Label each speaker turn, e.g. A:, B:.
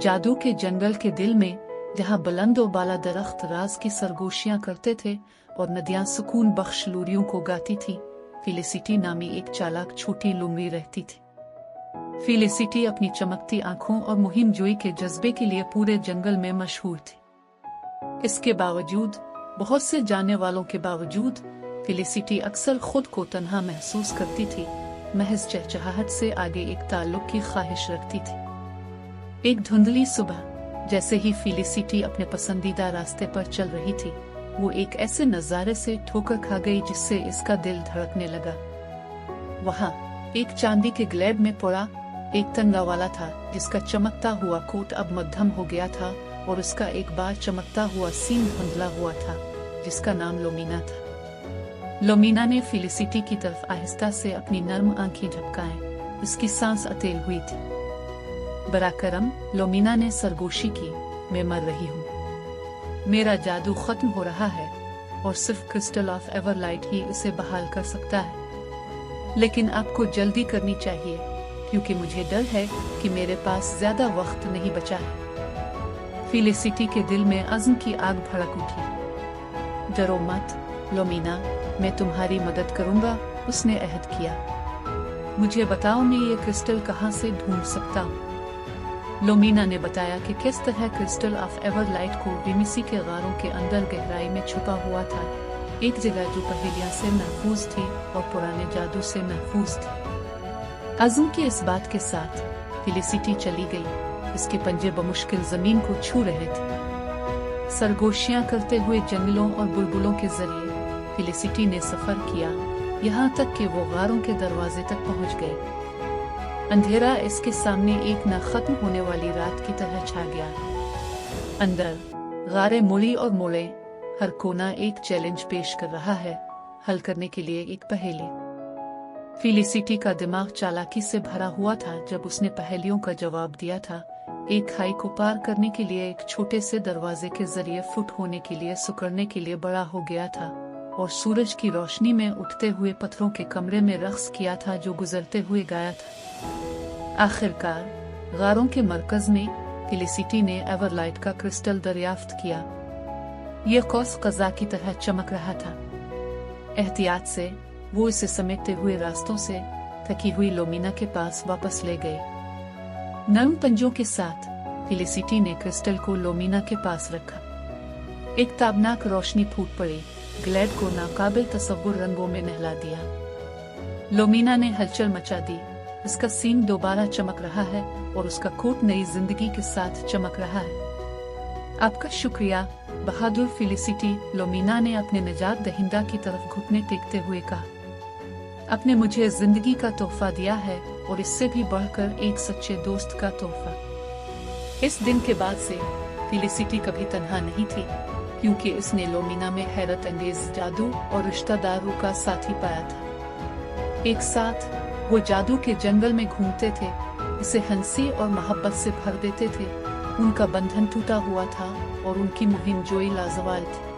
A: जादू के जंगल के दिल में, जहाँ बुलंद और बाला दरख्त राज की सरगोशियां करते थे और नदियां सुकून बख्श लोरियों को गाती थी, फेलिसिटी नामी एक चालाक छोटी लोमड़ी रहती थी। फेलिसिटी अपनी चमकती आंखों और मुहिम जोई के जज्बे के लिए पूरे जंगल में मशहूर थी। इसके बावजूद, बहुत से जानने वालों के बावजूद, फेलिसिटी अक्सर खुद को तन्हा महसूस करती थी, महज चहचहाहट से आगे एक ताल्लुक की ख्वाहिश रखती थी। एक धुंधली सुबह, जैसे ही फेलिसिटी अपने पसंदीदा रास्ते पर चल रही थी, वो एक ऐसे नजारे से ठोकर खा गई जिससे इसका दिल धड़कने लगा। वहाँ एक चांदी के ग्लैब में पड़ा एक तंगा वाला था, जिसका चमकता हुआ कोट अब मध्यम हो गया था और उसका एक बार चमकता हुआ सींग धुंधला हुआ था, जिसका नाम लोमीना था। लोमीना ने फेलिसिटी की तरफ आहिस्ता से अपनी नर्म आंखें झपकाएं। उसकी सांस अतेल हुई थी। बराकरम, लोमीना ने सरगोशी की, मैं मर रही हूँ। मेरा जादू खत्म हो रहा है और सिर्फ क्रिस्टल ऑफ एवरलाइट ही इसे बहाल कर सकता है। लेकिन आपको जल्दी करनी चाहिए, क्योंकि मुझे डर है कि मेरे पास ज्यादा वक्त नहीं बचा है। फेलिसिटी के दिल में अज़्म की आग भड़क उठी। डरो मत लोमीना, मैं तुम्हारी मदद करूंगा, उसने अहद किया। मुझे बताओ, मैं ये क्रिस्टल कहाँ से ढूंढ सकता हूँ? लोमीना ने बताया कि किस तरह क्रिस्टल ऑफ एवरलाइट को विमिसी के गारों के अंदर गहराई में छुपा हुआ था, एक जगह जो पहेलियां से महफूज थी और पुराने जादू से महफूज थी। अज़्म की इस बात के साथ फेलिसिटी चली गई। इसके पंजे बमुश्किल जमीन को छू रहे थे। सरगोशियां करते हुए जंगलों और बुलबुलों के जरिए फेलिसिटी ने सफर किया, यहाँ तक कि वो गारों के दरवाजे तक पहुँच गए। अंधेरा इसके सामने एक न खत्म होने वाली रात की तरह छा गया। अंदर गारे मुड़ी और मोड़े, हर कोना एक चैलेंज पेश कर रहा है, हल करने के लिए एक पहेली। फेलिसिटी का दिमाग चालाकी से भरा हुआ था जब उसने पहेलियों का जवाब दिया था। एक खाई को पार करने के लिए एक छोटे से दरवाजे के जरिए फुट होने के लिए सुकड़ने के लिए बड़ा हो गया था और सूरज की रोशनी में उठते हुए पत्थरों के कमरे में रक्स किया था जो गुजरते हुए गाया था। आखिरकार गारों के मरकज में फेलिसिटी ने एवरलाइट का क्रिस्टल दरियाफ्त किया। यह कौस कज़ा की तरह चमक रहा था। एहतियात से वो इसे समेटते हुए रास्तों से थकी हुई लोमीना के पास वापस ले गए। नरम पंजों के साथ फेलिसिटी ने क्रिस्टल को लोमीना के पास रखा। एक ताबनाक रोशनी फूट पड़ी, ग्लैड को नाकाबिल तसव्वुर रंगों में नहला दिया। लोमीना ने हलचल मचा दी। उसका सींग दोबारा चमक रहा है और उसका कोट नई जिंदगी के साथ चमक रहा है। आपका शुक्रिया बहादुर फेलिसिटी, लोमीना ने अपने निजात दहिंदा की तरफ घुटने टेकते हुए कहा। आपने मुझे जिंदगी का तोहफा दिया है और इससे भी बढ़कर एक सच्चे दोस्त का तोहफा। इस दिन के बाद से फेलिसिटी कभी तन्हा नहीं थी, क्योंकि उसने लोमीना में हैरत अंगेज जादू और रिश्तेदारों का साथी पाया था। एक साथ वो जादू के जंगल में घूमते थे, इसे हंसी और मोहब्बत से भर देते थे। उनका बंधन टूटा हुआ था और उनकी मुहिम जोई लाजवाब थी।